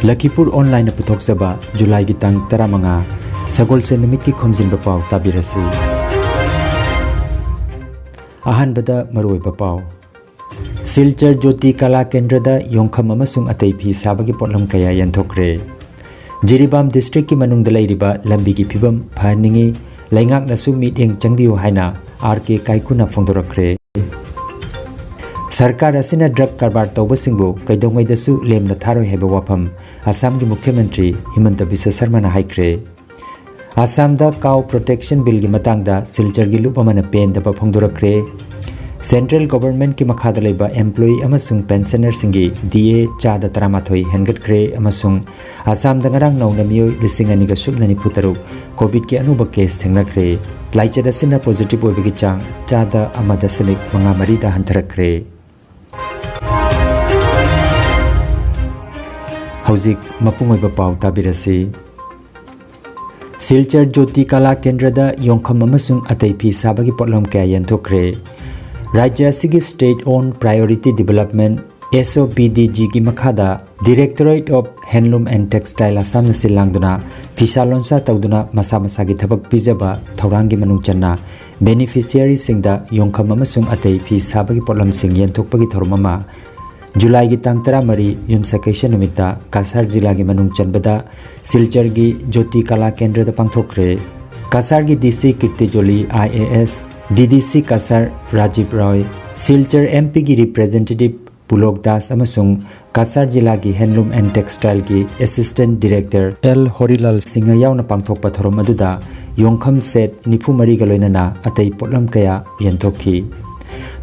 Lakhipuronline puthokjaba July gi tang 15 Sagolse numit ki Khomjinba Pao tabirasi. Ahanbada maroiba pau. Silchar Jyoti Kala Kendrada Yongkham amasung atei phi sabagi potlam kaya yanthokre. Jiribam district ki manungda leiriba lambi gi phibam phaningi laingak nasu meeting changbiu haina RK Kaikuna phongdorakre. Sarkar asina drug karbar tawbasingbu kaidongwaidasu lemna tharoi heba wafam Assam gi Mukhyamantri Himanta Biswa Sarma na haikre. Assam da cow protection bill gi matangda Silchar gi lupamana pen da phongdorakre. Central government ki makhada leiba employee amasung pensioner singi DA chada taramathoi hengatkre amasung Assam da ngarang nauna miyoi lisingani ga subnani putaruk COVID ki anuba case thengnakre. Laichada sina positive oibigi chang chada amada semik mangamari da hantarakre. Hauzik mapungoiba pau tabirasi. Silchar Jyoti Kala Kendrada Yongkham amasung atei phi sabagi potlam kaya yanthokre. Rajya Sigi State Owned Priority Development SOPDG ki makhada Directorate of Handloom and Textile Assam na silangduna fisalonsa tawduna masa gi thabak pijaba thaurangi manung channa beneficiary singda Yongkham amasung atei phi sabagi potlam sing yanthokpagi thormama July gi tang 13 yumsakaisha numita Kasar jila gi manung chanbada Silchar gi Jyoti Kala Kendra da pangthokre. Kasar gi DC Kirti Joli IAS DDC Kasar Rajiv Roy Silchar MP gi representative Pulok Das amasung Kasar jila gi Handloom and Textile gi Assistant Director L Horilal Singha yauna pangthokpa thorom aduda Yongkham set nifu mari ga loinana atei potlam kaya yanthokhi.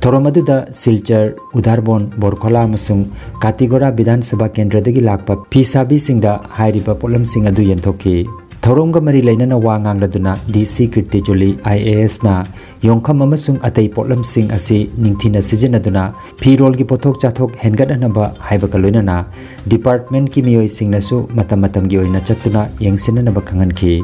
Thorom aduda Silchar Udharbon Borkhola amasung Katigora Bidhan Sabha Kendra dagi lakpa phisabi singda hairiba potlam sing adu yanthokhi. Thoromga mari lainana wa ngangladuna DC Kirti Joli IAS na Yongkham amasung atei potlam sing asi ningthina sijenaduna phirol gi pothok chathok hengadanaba haiba kaloinana department ki miyoi singnasu matam gi oina chatuna yengsinanaba khanganki.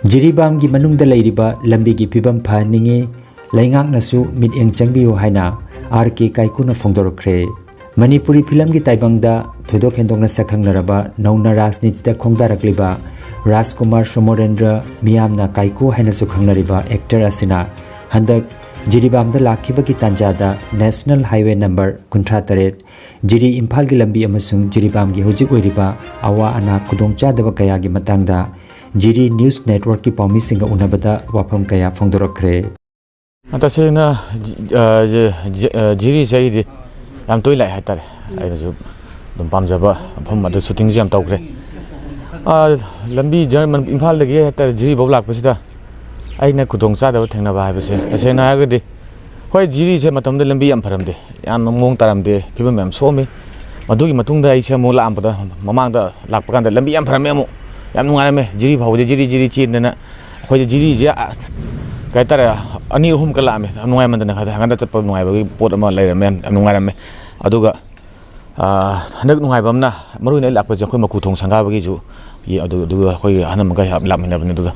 Jiribam gi manungda leiriba lambi gi phibam phaningi laingak nasu mityeng changbiu haina RK Kaikuna phongdorokre. Manipuri film gi taibangda thudok hendongna sakhanglaraba nauna rajniti da khongdarakliba Rajkumar Somorendra miyamna Kaiku haina su khanglariba actor asina handak Jiribam da lakhiba ki tanjada National Highway number 38 Jiri Imphal gi lambi amasung Jiribam gi hojik oiriba awa ana khudongchadaba kaya gi matangda Jiri News Network ki pawmi singa unabada wafam kaya phongdorokre. Atasena Jiri Jaidi yam toy lai hatare ainasu dum pamjaba pham adu shooting jam tawkre lambi German Imphal dagi hatare Jiri bau lakpasida aina khudong chada thengna ba habase asena agadi hoi Jiri je matamda lambi yam pharamde yam mong taramde phibam yam somi madugi matungda aisa mo laambada mamangda lakpakanda lambi yam pharame mo yam nungarame Jiri phawde Jiri chindana hoi Jiri je kai tara ani hum kala me nungai mandana khada hanganda chappa nungai bagi pot ama lairame nungai rame aduga hanak nungai bamna marui nei lakpa je khoi maku thong sanga bagi ju ye adu khoi hanam ga hab lamina bani duda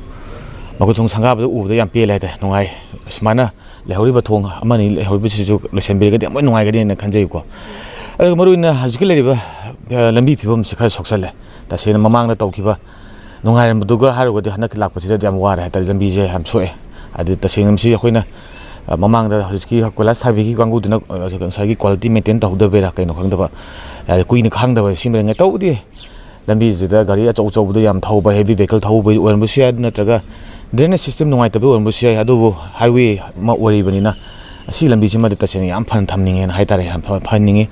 maku thong sanga badu ubda yam pe lai ta nungai smana lehori ba thong amani lehori bi ju lesen be ga de moi nungai ga de na khanjai ko adu marui na hajki lai ba lambi phibam sikhar soksale ta sena mamang na tawkiba nungai ram duga haru ga de hanak lakpa sida yam wara ta lambi je ham soe adi tasengam si akoina mamangda hoski kolas sabi ki kangu duna sagi quality maintain tawda bera kaino khangdaba kuina khangdaba simba ngai tawdi lambi jida gari achau chau bu yam thauba heavy vehicle thauba oranbu sia natraga drainage system nungai tabu oranbu sia adu highway ma ori banina asi lambi chima de taseng yam phan thamning en haitare ham phaningi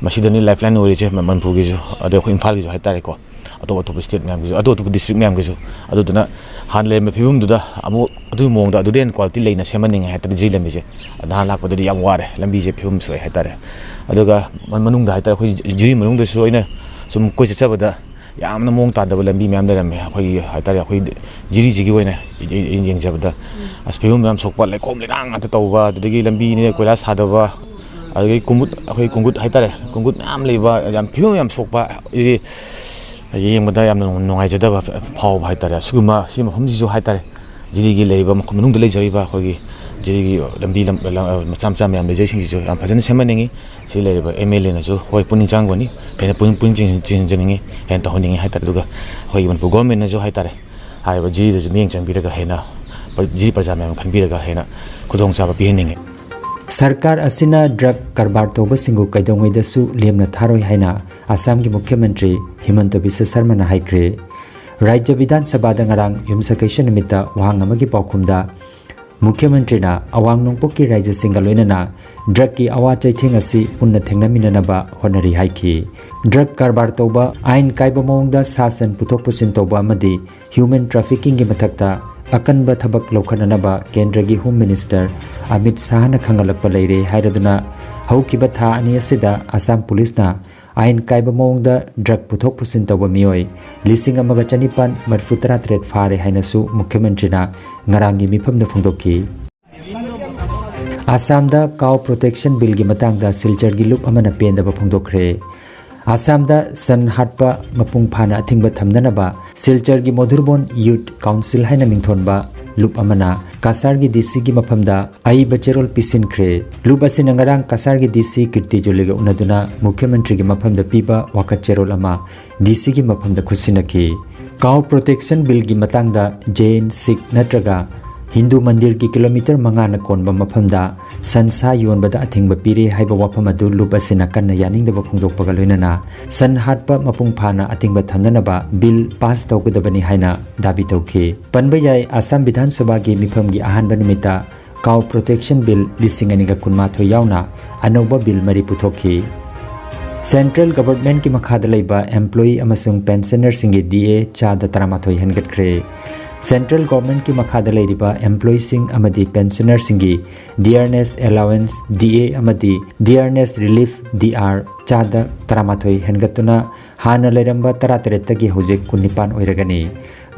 masidani lifeline ori che manpur gi ju adu ko imphal gi ju haitare ko atop state myam gi ju atop district myam gi ju adu duna hanle me phibum duda amu adu mongda adu den quality leina semaning haitare ji lambi je na lakpa de yam ware lambi je phibum soi haitare aduga manung da haitare khoi ji manung da soina sum koi chabada yamna mong ta da lambi myam lerame khoi haitare khoi jiri ji gi oina yeng jabada as phibum myam sokpa le kom le nang ata tawba degi lambi ne koila sadaba agi kungut haitare kungut nam leiba yam phibum yam sokpa yengmada yam nungai jada ba phau haitare suguma sima phumji ju haitare jiri gi leiba manung da lei jariba khogi ꯖꯤꯔꯤꯒꯤ ꯂꯝꯕꯤ ꯃꯆꯥ ꯃꯆꯥ ꯃꯌꯥꯝ ꯂꯩꯖꯩꯁꯤꯡꯁꯤꯁꯨ ꯌꯥꯝ ꯐꯖꯅ ꯁꯦꯝꯍꯟꯅꯤꯡꯉꯤ ꯁꯤ ꯂꯩꯔꯤꯕ MLAꯅꯁꯨ ꯍꯣꯏ ꯄꯨꯛꯅꯤꯡ ꯆꯪꯒꯅꯤ ꯍꯦꯟꯅ ꯄꯨꯛꯅꯤꯡ ꯆꯤꯡꯁꯤꯟꯖꯅꯤꯡꯉꯤ ꯍꯦꯟꯅ ꯇꯧꯍꯟꯅꯤꯡꯉꯤ ꯍꯥꯏꯇꯥꯔꯦ ꯑꯗꯨꯒ ꯑꯩꯈꯣꯏꯒꯤ ꯃꯅꯤꯄꯨꯔ ꯒꯣꯔꯃꯦꯟꯅꯁꯨ ꯍꯥꯏꯇꯥꯔꯦ ꯍꯥꯏꯔꯤꯕ ꯖꯤꯔꯤꯗꯁꯨ ꯃꯤꯠꯌꯦꯡ ꯆꯪꯕꯤꯔꯒ ꯍꯦꯟꯅ ꯖꯤꯔꯤ ꯄ꯭ꯔꯖꯥ ꯃꯌꯥꯝ ꯈꯟꯕꯤꯔꯒ ꯍꯦꯟꯅ ꯈꯨꯗꯣꯡꯆꯥꯕ ꯄꯤꯍꯟꯅꯤꯡꯉꯤ सरकार असिना ड्रग कारबार तौबसिंगु कैदोंगैदसु लेमना थारोय हाइना आसाम की मुख्यमंत्री हिमंत बिश्व शर्मा ना हाइक्रे राज्य विधानसभा दंगरांग युमसकैश निमित्ता वहांग अमगी पाउखुमदा मुख्यमंत्री ना अवांग नोंपोक की राज्य सिंगा लोइनना ड्रग की अवा चैथिंग असि पुन्ना थेंगनामिननबा होनरी हाइखि ड्रग कारबार तौबा आइन कायबा मौंगदा शासन पुथोक पुसिन तौबा अमदि ह्यूमन ट्रैफिकिंग की मथक्ता अकनब थबक लौखननबा केंद्र की होम मिनिस्टर अमित शाह ना खंगलकपा लेरे हाइरदुना हौकिबा था अनि असिदा आसाम पुलिस ना आइन कायबा मौंगदा ड्रग पुथोक पुसिन तौबा मियोय लिसिंग अमगा चनिपान मरफुतरा ट्रेड फारे हाइनसु मुख्यमंत्री ना ngaranggi mifamda phongdokki आसामदा काउ प्रोटेक्शन बिल की मतंगदा सिलचर की लुप अमना पेंदबा phongdokre आसामदा सन हाटपा मपुंग फाना अथिंगबा थमननबा सिलचर की मधुरबोन यूथ काउंसिल हाइना मिंथोनबा लुप अमना कासार की डीसी की मफमदा आई बचेरोल पिसिनख्रे लुप असिन ngarang कासार की डीसी कीर्ति जोलेगा उनदुना मुख्यमंत्री की मफमदा पीबा वाकचेरोल अमा डीसी की मफमदा खुसिनकी काउ प्रोटेक्शन बिल की मतंगदा जैन सिख नत्रगा हिंदू मंदिर की किलोमीटर मंगाना कोनबा मफमदा संसा योनबदा अथिंगबा पीरे हाइबा वाफम अदु लुप असिना कन्ना यानिंगदबा phongdokpaga लोइनना सन हाटपा मपुंग फाना अथिंगबा थमननबा बिल पास तौगदबनी हाइना दाबी तौखि पनबा याय आसाम विधानसभा की मिफम की अहानबा निमित्ता काउ प्रोटेक्शन बिल लिसिंग अनिगा कुनमाथो यावना अनौबा बिल मरी पुथोखि सेंट्रल गवर्नमेंट की मखादा लेबा एम्प्लॉई अमसुंग पेंशनर सिंगी DA चादा तरामाथोय हेनगतख्रे सेंट्रल गवर्नमेंट की मखादा लेरिबा एम्प्लॉई सिंग अमदी पेंशनर सिंगी डियरनेस अलाउंस DA अमदी डियरनेस रिलीफ DR चादा तरामाथोय हेनगतुना हाना लेरंबा 33 तगी होजिक 19 ओइरगनी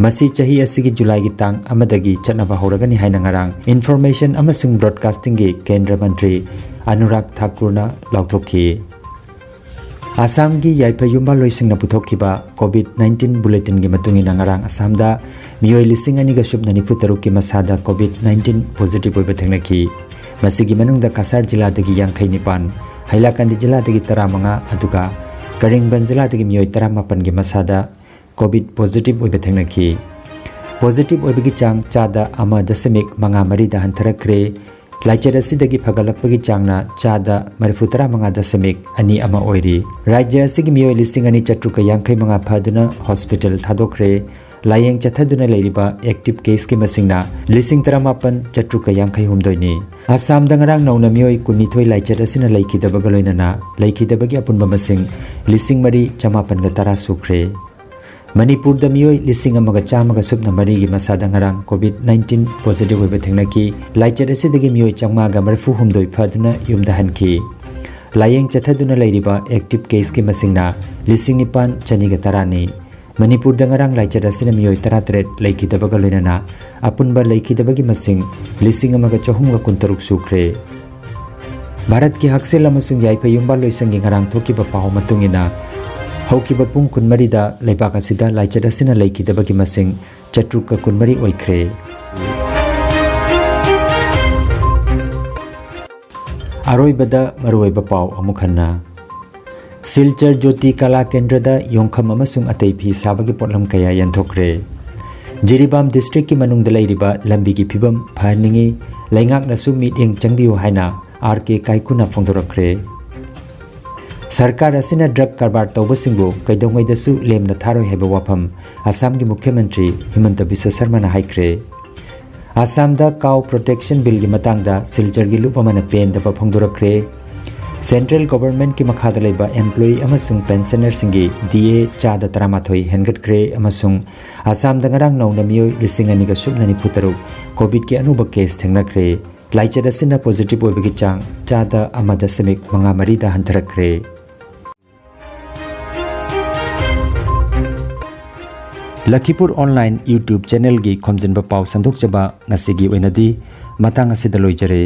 मसी चही असिगी जुलाई की तांग अमदगी चटनबा होरगनी हाइना ngarang इंफॉर्मेशन अमसुंग ब्रॉडकास्टिंग की केंद्र मंत्री अनुराग ठाकुरना लाउथोखि आसाम की याइफयुम्बा लोइसिंगना पुथोखिबा कोविड-19 बुलेटिन की मतुंगिना ngarang आसामदा मियोय लिसिंग अनिगा सुबना 93 की मसादा कोविड-19 पॉजिटिव ओइबा थेंगनाखि मसिगी मनुंगदा कासार जिल्लादगी 59 हाइलाकांदी जिल्लादगी 15 अदुगा करिंगबन जिल्लादगी मियोय 18 की मसादा कोविड पॉजिटिव ओइबा थेंगनाखि पॉजिटिव ओइबगी चांग चादा 1.5 दा हंथरखरे लाइचर असिदगी फगलकपगी चांगना चादा 35.2 ओइरी राज्य असिगी मियोय लिसिंग अनि चट्रुका 85 फदुना हॉस्पिटल थादोखरे लायेंग चथदुना लेरिबा एक्टिव केस के मसिंगना लिसिंग 38 चट्रुका 53 आसाम दंगरांग नौना मियोय 19 लाइचर असिना लैखिदबगा लोइनना लैखिदबगी अपुनबा मसिंग लिसिंग 4 सुख्रे मणिपुर द मियोय लिसिंग अमगा चामगा सुबना मरी की मसादा ngarang कोविड-19 पॉजिटिव ओइबा थेंगनाखि लाइचर असिदगी मियोय चांगमागा 42 फदुना युमदा हनखि लायेंग चथदुना लेरिबा एक्टिव केस के मसिंगना लिसिंग 9 मणिपुर द ngarang लाइचर असिना मियोय 38 लैखिदबगा लोइनना अपुनबा लैखिदबगी मसिंग लिसिंग अमगा 423 सुख्रे भारत की हक्सेल अमसुंग याइफयुम्बा लोइसंगी ngarang थोकिबा पाउ मतुंगिना हौकिबा पुंग 23 दा लैबाक असिदा लाइचर असिना लैखिदबगी मसिंग चट्रुका 23 ओइख्रे अरोइबदा मरुइबा पाउ अमुखन्ना सिलचर ज्योति कला केंद्र दा योंखम अमसुंग अतै फी साबगी पोटलम कया यंथोख्रे जिरीबाम डिस्ट्रिक्ट की मनुंगदा लैरिबा लंबी की फिबम फहनिंगी लैंगाकनसु मीटिंग चंगबियो हाइना RK काइकुना फोंदोरख्रे सरकार असिना ड्रग कारबार तौबसिंगु कैदोंगैदसु लेमना थारोय हेबा वाफम आसाम की मुख्यमंत्री हिमंत बिश्व शर्मा ना हाइख्रे आसाम दा काउ प्रोटेक्शन बिल की मतंगदा सिलचर की लुप अमना पेंदबा फोंदोरख्रे सेंट्रल गवर्नमेंट की मखादा लेबा एम्प्लॉई अमसुंग पेंशनर सिंगी DA चादा 13 हेनगतख्रे अमसुंग आसाम दा ngarang नौना मियोय लिसिंग अनिगा सुबना 93 कोविड की अनुबा केस थेंगनाख्रे लाइचर असिना पॉजिटिव ओइबगी चांग चादा 1.5 दा हंथरख्रे लखीपुर ऑनलाइन यूट्यूब चैनल की खोमजिनबा पाउ संदोकजबा ngasi gi oinadi matang asida loijare।